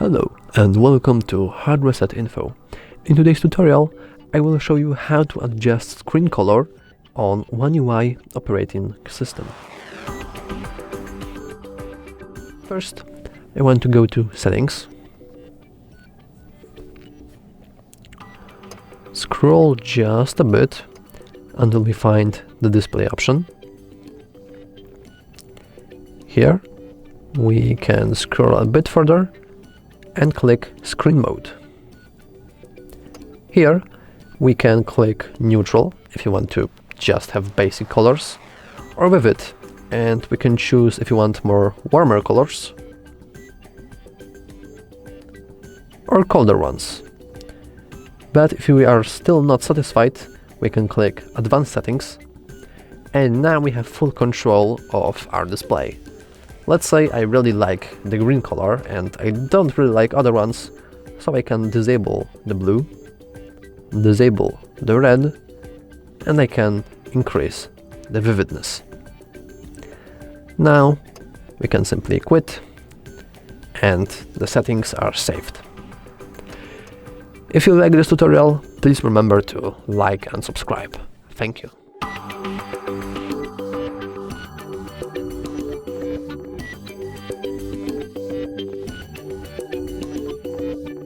Hello and welcome to HardReset.Info. In today's tutorial, I will show you how to adjust screen color on One UI operating system. First, I want to go to Settings. Scroll just a bit until we find the display option. Here, we can scroll a bit further and click Screen Mode. Here, we can click Neutral if you want to just have basic colors, or Vivid, and we can choose if you want more warmer colors or colder ones. But if we are still not satisfied, we can click Advanced Settings, and now we have full control of our display. Let's say I really like the green color and I don't really like other ones, so I can disable the blue, disable the red, and I can increase the vividness. Now we can simply quit and the settings are saved. If you like this tutorial, please remember to like and subscribe. Thank you.